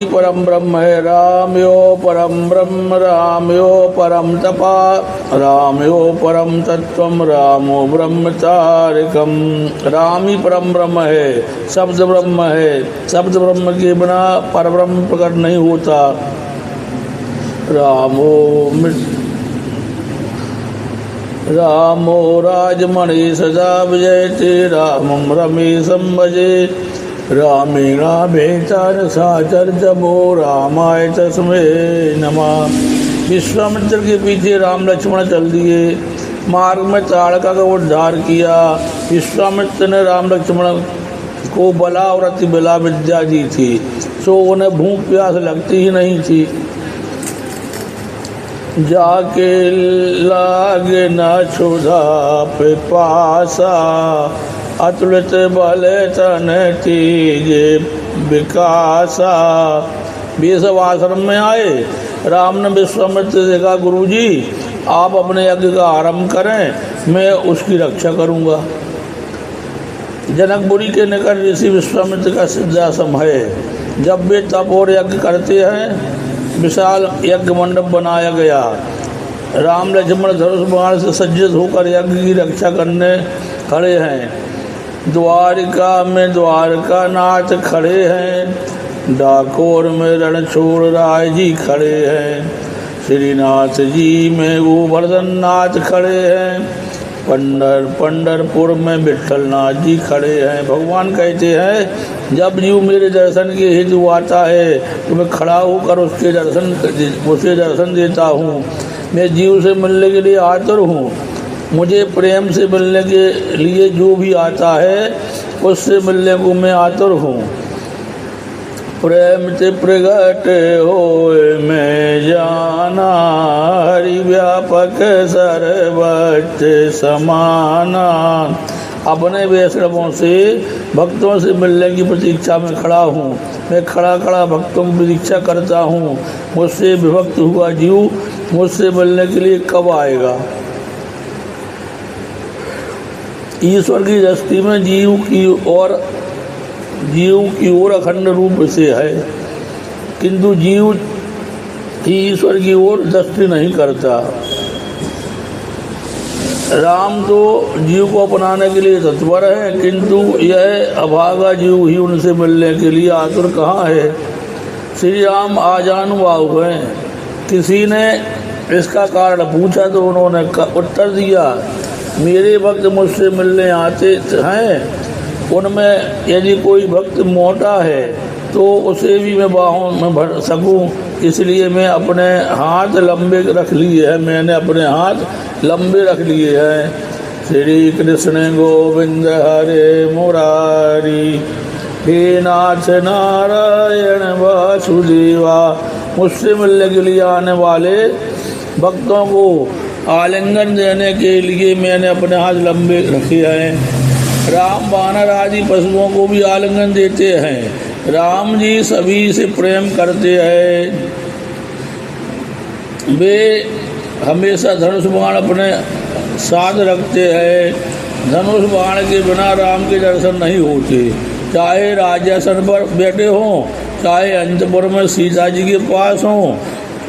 परम ब्रह्म है रामयो परम ब्रह्म रामयो परम तपा रामयो परम तत्वम रामो ब्रह्म तारिकम। राम ही परम ब्रह्म है, शब्द ब्रह्म है। शब्द ब्रह्म के बिना परब्रह्म प्रकट नहीं होता। रामो राजमणि सदा विजयते रामं रमेशं भजे रामेण भेचार साचर्जबो रामाय तस्मै नमः। विश्वामित्र के पीछे राम लक्ष्मण चल दिए। मार्ग में ताड़का का उद्धार किया। विश्वामित्र ने राम लक्ष्मण को बला और अति बला विद्या दी थी, सो उन्हें भूख प्यास लगती ही नहीं थी। जाके लागे न क्षुधा पिपासा अतुलित बल तन तीजे विकासा। वे सब आश्रम में आए। राम ने विश्वामित्र से कहा, गुरुजी आप अपने यज्ञ का आरंभ करें, मैं उसकी रक्षा करूंगा। जनकपुरी के निकट ऋषि विश्वामित्र का सिद्धाश्रम है। जब वे तप और यज्ञ करते हैं, विशाल यज्ञ मंडप बनाया गया। राम लक्ष्मण धनुष बाण से सज्जित होकर यज्ञ की रक्षा करने खड़े हैं। द्वारिका में द्वारका नाथ खड़े हैं। डाकोर में रणछोड़ राय जी खड़े हैं। श्रीनाथ जी में गोवर्धन नाथ खड़े हैं। पंढरपुर में विठलनाथ जी खड़े हैं। भगवान कहते हैं, जब जीव मेरे दर्शन के हेतु आता है तो मैं खड़ा होकर उसे दर्शन देता हूँ। मैं जीव से मिलने के लिए आतुर हूँ। मुझे प्रेम से मिलने के लिए जो भी आता है उससे मिलने को मैं आतुर हूँ। प्रेम से प्रगट होए मैं जाना हरि व्यापक सर्वत्र समाना। अपने वैष्णवों से भक्तों से मिलने की प्रतीक्षा में खड़ा हूँ। मैं खड़ा खड़ा भक्तों की प्रतीक्षा करता हूँ। मुझसे विभक्त हुआ जीव मुझसे मिलने के लिए कब आएगा। ईश्वर की दृष्टि में जीव की ओर अखंड रूप से है, किंतु जीव ही ईश्वर की ओर दृष्टि नहीं करता। राम तो जीव को अपनाने के लिए तत्पर है, किंतु यह अभागा जीव ही उनसे मिलने के लिए आतुर कहाँ है। श्री राम आजानुबाहु हैं। किसी ने इसका कारण पूछा तो उन्होंने उत्तर दिया, मेरे भक्त मुझसे मिलने आते हैं, उनमें यदि कोई भक्त मोटा है तो उसे भी मैं बाहों में भर सकूं, इसलिए मैं अपने हाथ लंबे रख लिए हैं। मैंने अपने हाथ लंबे रख लिए हैं। श्री कृष्ण गोविंद हरे मुरारी हे नाथ नारायण वासुदेवा। मुझसे मिलने के लिए आने वाले भक्तों को आलिंगन देने के लिए मैंने अपने हाथ लंबे रखे हैं। राम वानर आदि पशुओं को भी आलिंगन देते हैं। राम जी सभी से प्रेम करते हैं। वे हमेशा धनुष बाण अपने साथ रखते हैं। धनुष बाण के बिना राम के दर्शन नहीं होते। चाहे राजासन पर बैठे हों, चाहे अंतपुर में सीता जी के पास हों,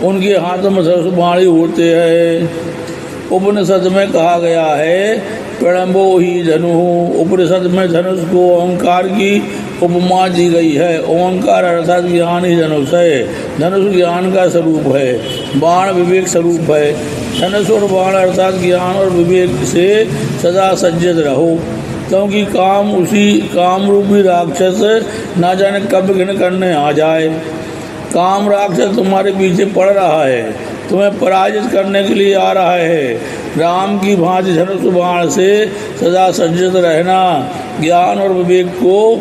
उनके हाथों में धनुष बाण ही होते हैं। उपनिषद में कहा गया है, प्रणबो ही धनु। उपनिषद में धनुष को ओंकार की उपमा दी गई है। ओंकार अर्थात ज्ञान ही धनुष है। धनुष ज्ञान का स्वरूप है। बाण विवेक स्वरूप है। धनुष और बाण अर्थात ज्ञान और विवेक से सदा सज्जित रहो, क्योंकि काम रूपी राक्षस न जाने कब घिन करने आ जाए। काम राक्षस तुम्हारे पीछे पड़ रहा है, तुम्हें पराजित करने के लिए आ रहा है। राम की भांति धनुष बाण से सदा सज्जित रहना। ज्ञान और विवेक को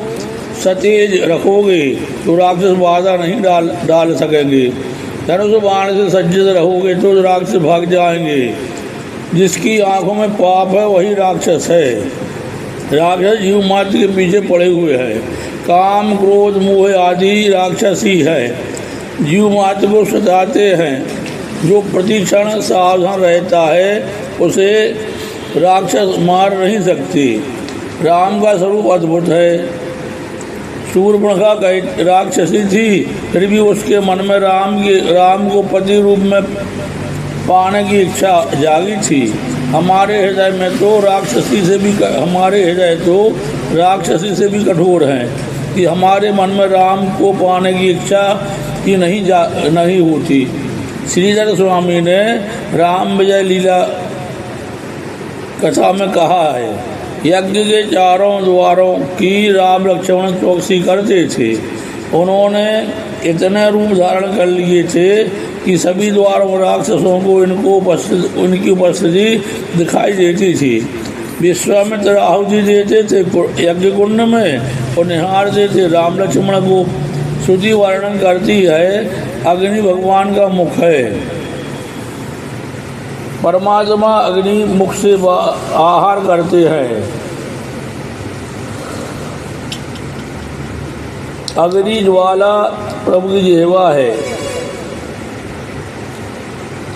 सतेज रखोगे तो राक्षस बाधा नहीं डाल सकेंगे। धनुष बाण से सज्जित रहोगे तो राक्षस भाग जाएंगे। जिसकी आंखों में पाप है वही राक्षस है। राक्षस जीव मात्र के पीछे पड़े हुए हैं। काम क्रोध मोह आदि राक्षस ही है, जीव मात्र को सताते हैं। जो प्रतिक्षण सावधान रहता है उसे राक्षस मार नहीं सकती। राम का स्वरूप अद्भुत है। शूर्पणखा कही राक्षसी थी, फिर भी उसके मन में राम को पति रूप में पाने की इच्छा जागी थी। हमारे हृदय तो राक्षसी से भी कठोर हैं कि हमारे मन में राम को पाने की इच्छा ही नहीं होती। श्रीधर स्वामी ने राम विजय लीला कथा में कहा है, यज्ञ के चारों द्वारों की राम लक्ष्मण चौकसी करते थे। उन्होंने इतने रूप धारण कर लिए थे कि सभी द्वारों राक्षसों को उनकी उपस्थिति दिखाई देती थी। विश्वामित्र आहुति देते थे यज्ञ कुंड में और निहारते थे। राम लक्ष्मण को श्रुति वर्णन करती है, अग्नि भगवान का मुख है। परमात्मा अग्नि मुख से आहार करते हैं। अग्नि ज्वाला प्रभु की जिह्वा है।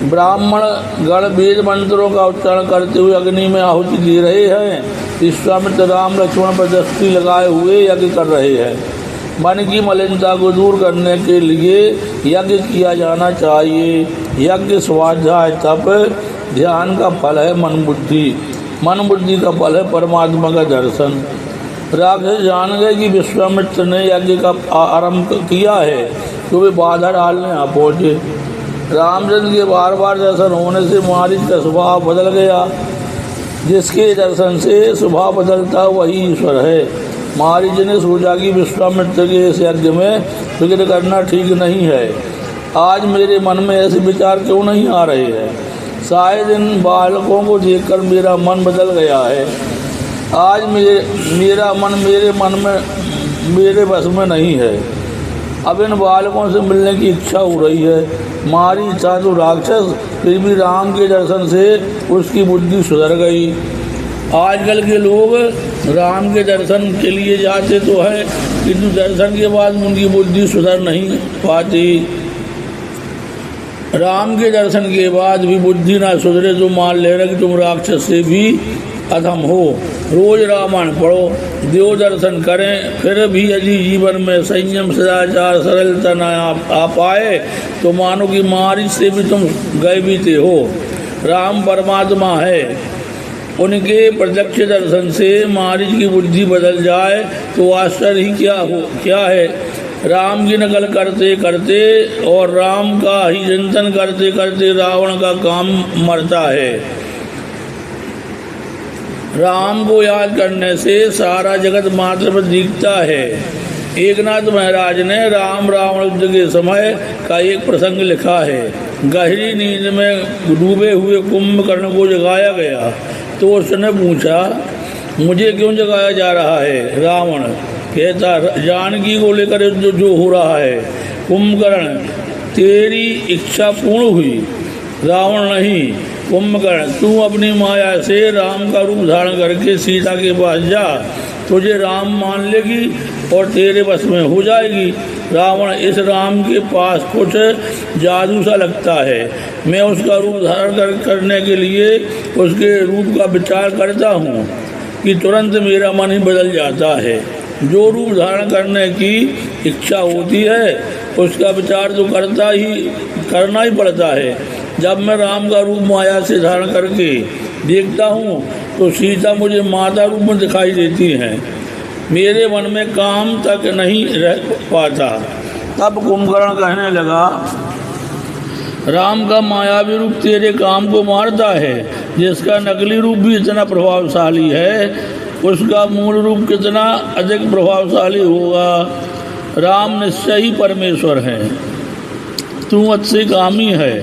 ब्राह्मण गण वेद मंत्रों का उच्चारण करते हुए अग्नि में आहुति दे रहे हैं। विश्वामित्र राम लक्ष्मण पर दृष्टि लगाए हुए यज्ञ कर रहे हैं। मन की मलिनता को दूर करने के लिए यज्ञ किया जाना चाहिए। यज्ञ स्वाध्याय तप ध्यान का फल है मन बुद्धि का फल है परमात्मा का दर्शन। राक्षस जान गए कि विश्वामित्र ने यज्ञ का आरंभ किया है, तो वे बाधा डालने आ पहुँचे। रामचंद्र के बार बार दर्शन होने से मारीच का स्वभाव बदल गया। जिसके दर्शन से स्वभाव बदलता वही ईश्वर है। मारीच ने सोचा कि विश्वामित्र के इस यज्ञ में फिक्र करना ठीक नहीं है। आज मेरे मन में ऐसे विचार क्यों नहीं आ रहे हैं? शायद इन बालकों को देखकर मेरा मन बदल गया है। आज मेरा मन मेरे बस में नहीं है। अब इन बालकों से मिलने की इच्छा हो रही है। मारीच था तो राक्षस, फिर भी राम के दर्शन से उसकी बुद्धि सुधर गई। आजकल के लोग राम के दर्शन के लिए जाते तो है, किंतु दर्शन के बाद उनकी बुद्धि सुधर नहीं पाती। राम के दर्शन के बाद भी बुद्धि ना सुधरे तो मान ले रहा कि तुम राक्षस से भी अधम हो। रोज रामायण पढ़ो, देव दर्शन करें, फिर भी यदि जीवन में संयम सदाचार सरलता न आ पाए तो मानो कि मारीच से भी तुम गए बीते हो। राम परमात्मा है, उनके प्रत्यक्ष दर्शन से मारीच की बुद्धि बदल जाए तो आश्चर्य ही क्या है। राम की नकल करते करते और राम का ही चिंतन करते करते रावण का काम मरता है। राम को याद करने से सारा जगत मात्र पर दिखता है। एकनाथ महाराज ने राम रावण युद्ध के समय का एक प्रसंग लिखा है। गहरी नींद में डूबे हुए कुंभकर्ण को जगाया गया तो उसने पूछा, मुझे क्यों जगाया जा रहा है? रावण कहता, जानकी को लेकर जो हो रहा है। कुंभकर्ण, तेरी इच्छा पूर्ण हुई। रावण नहीं, कुंभकर्ण, तू अपनी माया से राम का रूप धारण करके सीता के पास जा, तुझे राम मान लेगी और तेरे बस में हो जाएगी। रावण, इस राम के पास कुछ जादू सा लगता है। मैं उसका रूप धारण करने के लिए उसके रूप का विचार करता हूँ कि तुरंत मेरा मन ही बदल जाता है। जो रूप धारण करने की इच्छा होती है उसका विचार तो करना ही पड़ता है। जब मैं राम का रूप माया से धारण करके देखता हूँ तो सीता मुझे माता रूप में दिखाई देती हैं। मेरे मन में काम तक नहीं रह पाता। तब कुंभकर्ण कहने लगा, राम का मायावी रूप तेरे काम को मारता है। जिसका नकली रूप भी इतना प्रभावशाली है उसका मूल रूप कितना अधिक प्रभावशाली होगा। राम निश्चय ही परमेश्वर है, तू अच्छे कामी है,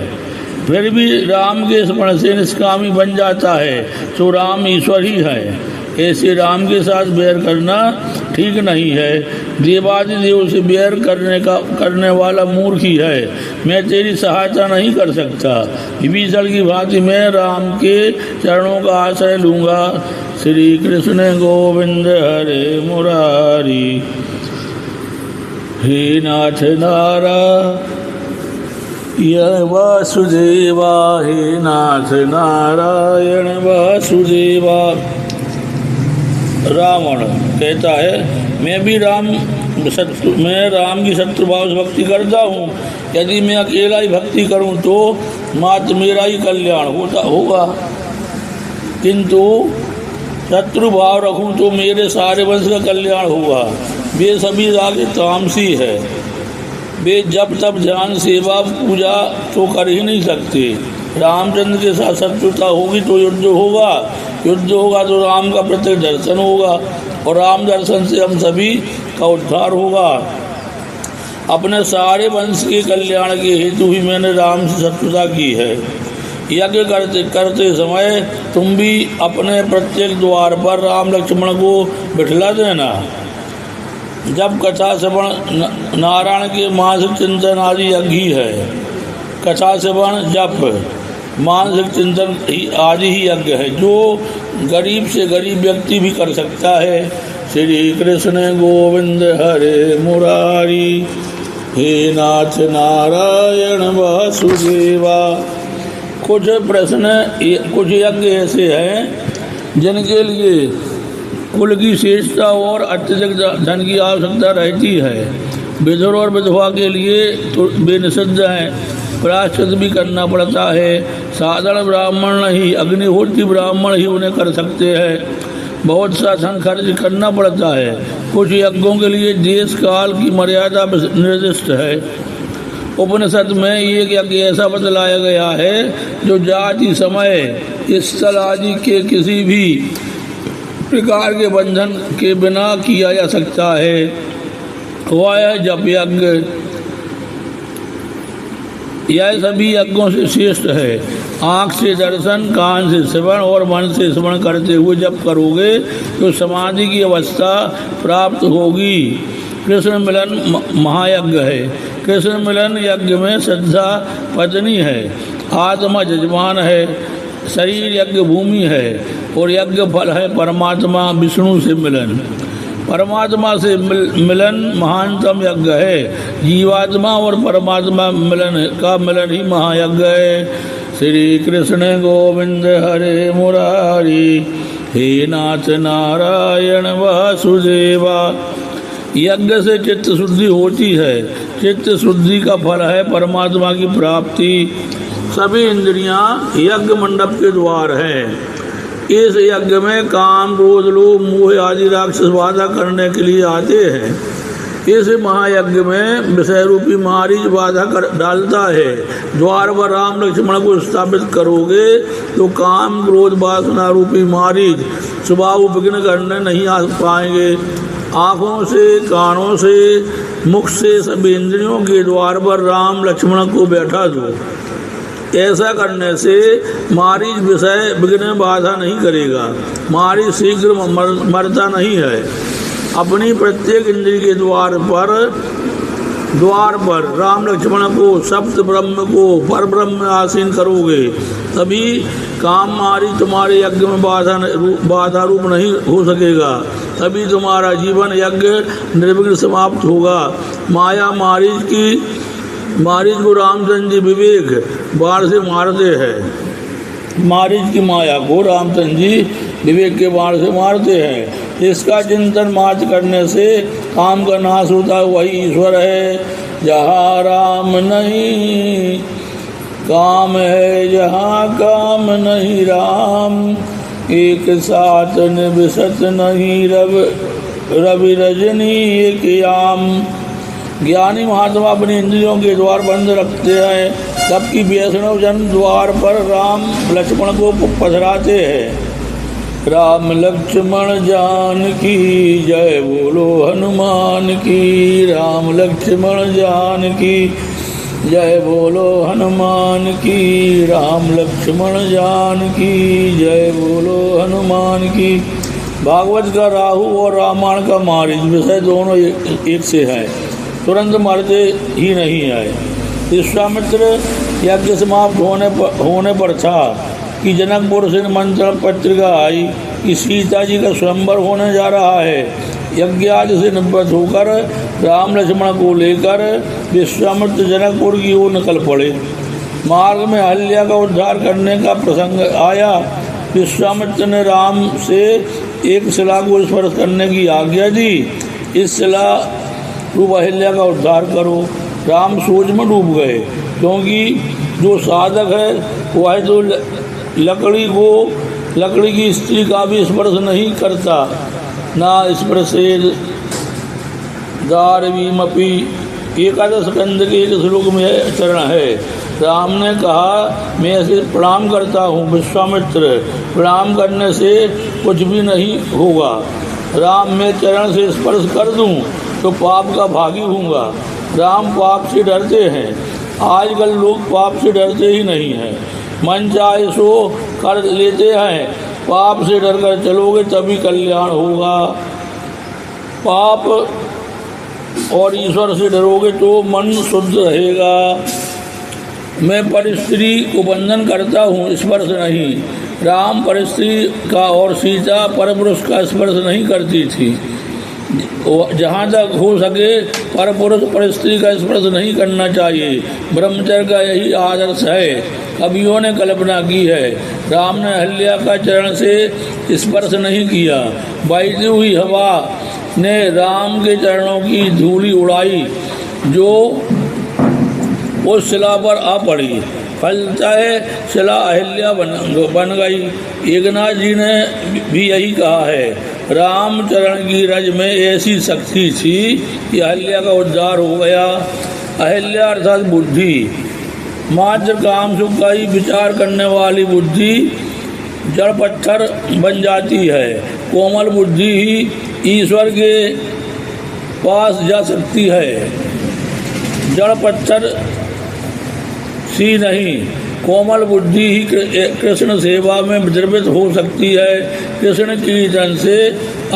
फिर भी राम के स्मरण से निष्कामी बन जाता है तो राम ईश्वर ही है। ऐसे राम के साथ बैर करना ठीक नहीं है। देवादिदेव से बैर करने वाला मूर्ख ही है। मैं तेरी सहायता नहीं कर सकता। विभीषण की भांति मैं राम के चरणों का आश्रय लूँगा। श्री कृष्ण गोविंद हरे मुरारी, हे नाथ नारायण वासुदेवा, हे नाथ नारायण वासुदेवा। रावण कहता है, मैं भी राम मैं राम की शत्रुभाव से भक्ति करता हूँ। यदि मैं अकेला ही भक्ति करूँ तो मात्र मेरा ही कल्याण होगा, किंतु शत्रुभाव रखूँ तो मेरे सारे वंश का कल्याण होगा। वे सभी राग तामसी है, वे जब तब ध्यान सेवा पूजा तो कर ही नहीं सकते। रामचंद्र के साथ शत्रुता होगी तो युद्ध होगा, युद्ध होगा तो राम का प्रत्यक्ष दर्शन होगा, और राम दर्शन से हम सभी का उद्धार होगा। अपने सारे वंश के कल्याण के हेतु ही मैंने राम से शत्रुता की है। यज्ञ करते समय तुम भी अपने प्रत्येक द्वार पर राम लक्ष्मण को बिठला देना। जब कथा श्रवण नारायण के मानसिक चिंतन आदि यज्ञ ही है। कथा श्रवण जप मानसिक चिंतन आदि ही यज्ञ है, जो गरीब से गरीब व्यक्ति भी कर सकता है। श्री कृष्ण गोविंद हरे मुरारी, हे नाथ नारायण वासुदेवा। कुछ प्रश्न, कुछ यज्ञ ऐसे हैं जिनके लिए कुल की श्रेष्ठता और अत्यधिक धन की आवश्यकता रहती है। विधुर और विधवा के लिए तो वे निषिद्ध हैं, प्रायश्चित भी करना पड़ता है। साधारण ब्राह्मण नहीं, अग्निहोत्री ब्राह्मण ही उन्हें कर सकते हैं। बहुत सा धन खर्च करना पड़ता है। कुछ यज्ञों के लिए देश काल की मर्यादा निर्दिष्ट है। उपनिषद में एक यज्ञ ऐसा बतलाया गया है जो जाति, समय, स्थल आदि के किसी भी प्रकार के बंधन के बिना किया जा सकता है। वह जप यज्ञ, यह सभी यज्ञों से श्रेष्ठ है। आँख से दर्शन, कान से श्रवण और मन से स्मरण करते हुए जब करोगे तो समाधि की अवस्था प्राप्त होगी। कृष्ण मिलन महायज्ञ है। कृष्ण मिलन यज्ञ में श्रद्धा पत्नी है, आत्मा जजमान है, शरीर यज्ञ भूमि है, और यज्ञ फल है परमात्मा विष्णु से मिलन। परमात्मा से मिलन महानतम यज्ञ है। जीवात्मा और परमात्मा मिलन ही महायज्ञ है। श्री कृष्ण गोविंद हरे मुरारी, हे नाथ नारायण वासुदेवा। यज्ञ से चित्त शुद्धि होती है। चित्त शुद्धि का फल है परमात्मा की प्राप्ति। सभी इंद्रियां यज्ञ मंडप के द्वार हैं। इस यज्ञ में काम, क्रोध, लोभ, मोह आदि राक्षस बाधा करने के लिए आते हैं। इस महायज्ञ में विषय रूपी मारीच बाधा डालता है। द्वार पर राम लक्ष्मण को स्थापित करोगे तो काम, क्रोध, वासना रूपी मारीच स्वभाव विघ्न करने नहीं आ पाएंगे। आँखों से, कानों से, मुख से सभी इंद्रियों के द्वार पर राम लक्ष्मण को बैठा दो। ऐसा करने से मारीच विषय विघ्न बाधा नहीं करेगा। मारीच शीघ्र मरता नहीं है। अपनी प्रत्येक इंद्रिय के द्वार पर राम लक्ष्मण को, सप्त ब्रह्म को पर ब्रह्म आसीन करोगे, तभी काम मारीच तुम्हारे यज्ञ में बाधा रूप नहीं हो सकेगा। तभी तुम्हारा जीवन यज्ञ निर्विघ्न समाप्त होगा। माया मारीच को रामचंद्र जी विवेक बाण से मारते हैं। मारीच की माया को रामचंद्र जी विवेक के बाण से मारते हैं। इसका चिंतन मात्र करने से काम का नाश होता है। वही ईश्वर है। जहाँ राम नहीं काम है, जहाँ काम नहीं राम, एक साथ निबसत नहीं रवि रजनी एक याम। ज्ञानी महात्मा अपने इंद्रियों के द्वार बंद रखते हैं, जबकि वैष्णव जन द्वार पर राम लक्ष्मण को पधराते हैं। राम लक्ष्मण जानकी जय बोलो हनुमान की। राम लक्ष्मण जानकी जय बोलो हनुमान की। राम लक्ष्मण जानकी जय बोलो हनुमान की। भागवत का राहु और रामायण का मारीच विषय दोनों एक से है, तुरंत मरते ही नहीं आए। विश्वामित्र यज्ञ समाप्त होने पर था कि जनकपुर से निमंत्रण पत्रिका आई कि सीता जी का स्वयंवर होने जा रहा है। यज्ञादि से निवृत्त होकर राम लक्ष्मण को लेकर विश्वामित्र जनकपुर की ओर निकल पड़े। मार्ग में अहल्या का उद्धार करने का प्रसंग आया। विश्वामित्र ने राम से एक शिला को स्पर्श करने की आज्ञा दी। इस शिला तुम अहिल्या का उद्धार करो। राम सोच में डूब गए, क्योंकि जो साधक है वह तो लकड़ी की स्त्री का भी स्पर्श नहीं करता, ना स्पर्शेद दारवीमपि। 11 स्कंद के एक श्लोक में चरण है। राम ने कहा, मैं ऐसे प्रणाम करता हूँ विश्वामित्र, प्रणाम करने से कुछ भी नहीं होगा। राम, मैं चरण से स्पर्श कर दूँ तो पाप का भागी हूँगा। राम पाप से डरते हैं, आजकल लोग पाप से डरते ही नहीं हैं, मन चाहे सो कर लेते हैं। पाप से डर कर चलोगे तभी कल्याण होगा। पाप और ईश्वर से डरोगे तो मन शुद्ध रहेगा। मैं परस्त्री को बंधन करता हूँ, स्पर्श नहीं। राम परस्त्री का और सीता परपुरुष का स्पर्श नहीं करती थी। जहाँ तक हो सके परपुरुष परस्त्री का स्पर्श नहीं करना चाहिए। ब्रह्मचर्य का यही आदर्श है, कवियों ने कल्पना की है। राम ने अहिल्या का चरण से स्पर्श नहीं किया। बहती हुई हवा ने राम के चरणों की धूली उड़ाई, जो उस शिला पर आ पड़ी। फलतः शिला अहिल्या बन गई। एकनाथ जी ने भी यही कहा है, रामचरण की रज में ऐसी शक्ति थी कि अहिल्या का उद्धार हो गया। अहिल्या अर्थात बुद्धि, मात्र काम सुख का ही विचार करने वाली बुद्धि जड़ पत्थर बन जाती है। कोमल बुद्धि ही ईश्वर के पास जा सकती है, जड़ पत्थर सी नहीं। कोमल बुद्धि ही कृष्ण सेवा में द्रवित हो सकती है। कृष्ण कीर्तन से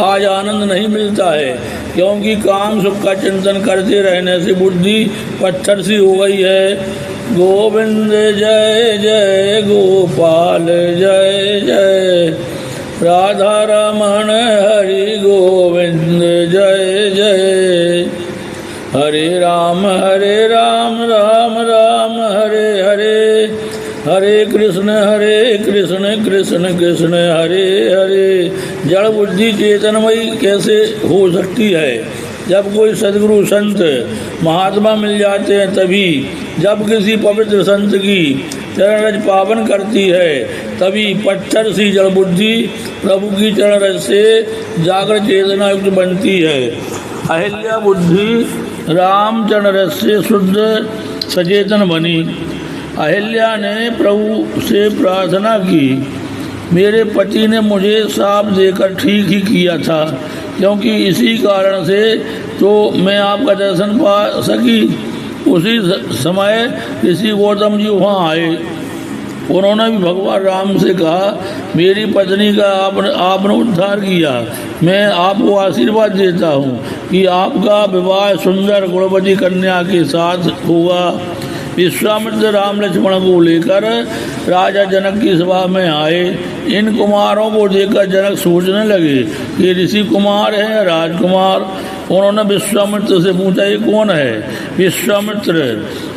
आज आनंद नहीं मिलता है, क्योंकि काम सुख का चिंतन करते रहने से बुद्धि पत्थर सी हो गई है। गोविंद जय जय गोपाल जय जय, राधा रमण हरि गोविंद जय जय। हरे राम राम राम हरे हरे, हरे कृष्ण कृष्ण कृष्ण हरे हरे। जड़ बुद्धि चेतनमयी कैसे हो सकती है? जब कोई सदगुरु संत महात्मा मिल जाते हैं तभी। जब किसी पवित्र संत की चरण रज पावन करती है तभी पत्थर सी जड़ बुद्धि प्रभु की चरण रज से जागर चेतना युक्त बनती है। अहिल्या बुद्धि राम चरण रज से शुद्ध सचेतन बनी। अहिल्या ने प्रभु से प्रार्थना की, मेरे पति ने मुझे साप देकर ठीक ही किया था, क्योंकि इसी कारण से तो मैं आपका दर्शन पा सकी। उसी समय ऋषि गौतम जी वहाँ आए। उन्होंने भी भगवान राम से कहा, मेरी पत्नी का आपने उद्धार किया। मैं आपको आशीर्वाद देता हूँ कि आपका विवाह सुंदर गुणवती कन्या के साथ होगा। विश्वामित्र राम लक्ष्मण को लेकर राजा जनक की सभा में आए। इन कुमारों को देखकर जनक सोचने लगे कि ऋषि कुमार है या राजकुमार। उन्होंने विश्वामित्र से पूछा, ये कौन है? विश्वामित्र,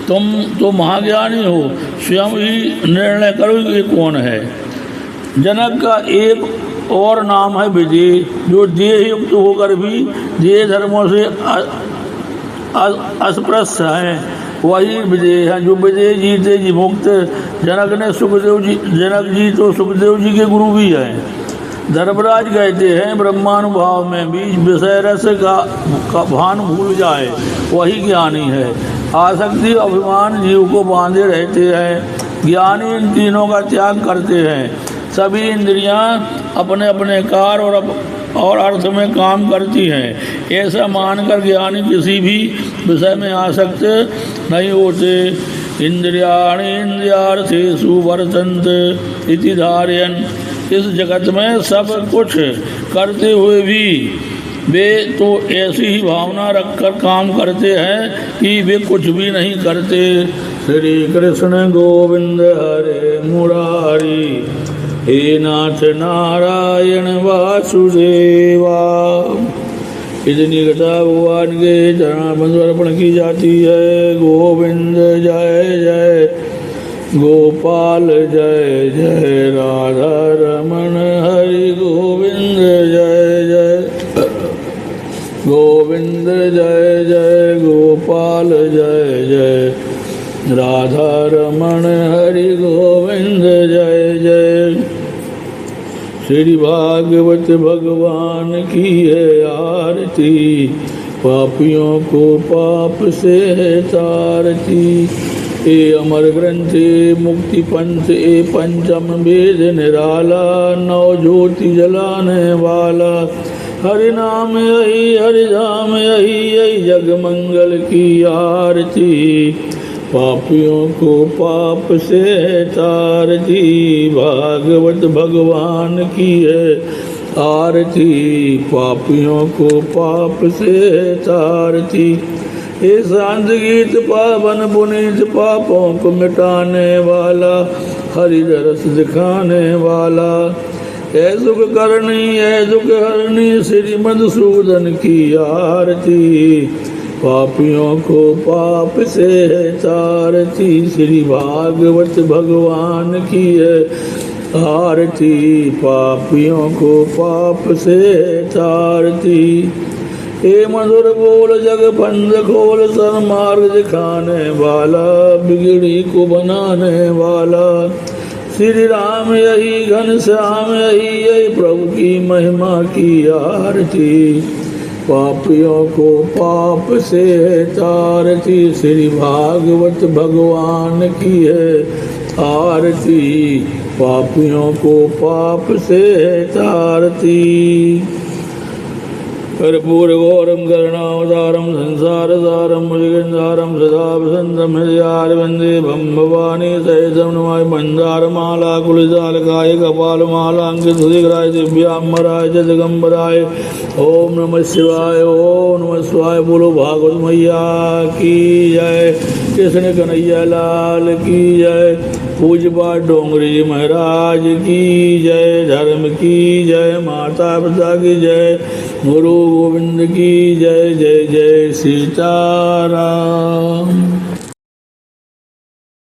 तुम तो महाज्ञानी हो, स्वयं ही निर्णय करो ये कौन है। जनक का एक और नाम है विजय, जो देह युक्त होकर भी देह धर्मों से अस्पृश्य है, वही विजय है। जो विजय जीते जी मुक्त। जनक जी तो सुखदेव जी के गुरु भी हैं। धर्मराज कहते हैं, ब्रह्मानुभाव में भी विषय रस का भान भूल जाए वही ज्ञानी है। आसक्ति अभिमान जीव को बांधे रहते हैं। ज्ञानी इन तीनों का त्याग करते हैं। सभी इंद्रियां अपने अपने कार्य और अर्थ में काम करती हैं। ऐसा मानकर ज्ञानी किसी भी विषय में आसक्त नहीं होते। इंद्रियाणि इंद्रियार्थेषु वर्तन्ते इति धारयन्। इस जगत में सब कुछ करते हुए भी वे तो ऐसी ही भावना रखकर काम करते हैं कि वे कुछ भी नहीं करते। श्री कृष्ण गोविंद हरे मुरारी, हे नाथ नारायण वासुदेवा। इतनी कथा भगवान के चरण अर्पण की जाती है। गोविंद जय जय गोपाल जय जय, राधा रमण हरि गोविंद जय जय। गोविंद गोविंद जय जय गोपाल जय जय राधा रमण हरि गोविंद जय जय। श्री भागवत भगवान की है आरती, पापियों को पाप से तारती। ए अमर ग्रंथ ए मुक्ति पंथ ए पंचम वेद निराला, नौ ज्योति जलाने वाला। हरि नाम यही हरि धाम यही यही जग मंगल की आरती, पापियों को पाप से तारती। भागवत भगवान की है आरती, पापियों को पाप से तारती। हे शांत गीत पावन पुनीत, पापों को मिटाने वाला, हरि रस दिखाने वाला। है सुख करनी है दुख हरनी, श्री मधुसूदन की आरती, पापियों को पाप से तारती। श्री भागवत भगवान की है आरती, पापियों को पाप से तारती। हे मधुर बोल जग बंद खोल, सन्मार्ग दिखाने वाला, बिगड़ी को बनाने वाला। श्री राम यही घन श्याम यही यही प्रभु की महिमा की आरती, पापियों को पाप से तारती। श्री भागवत भगवान की है आरती, पापियों को पाप से तारती। कर्पूरगौरं करुणावतारं संसार सारं भुजगन्धारं सदा वसन्तं हृदयारविन्दे भं भवानी सहितं नमामि। मन्दारमाला कुलजालकाय कपालमालाङ्कितुदिग्राय दिव्याम्बराय च दिगम्बराय। ओम नमः शिवाय ओम नमः शिवाय। बोलो भागवत मैया की जय, कृष्ण कन्हैया लाल की जय। पूज्य पाठ डोंगरी जी महाराज की जय, धर्म की जय, माता पिता की जय, गुरु गोविंद की जय। जय जय सीताराम।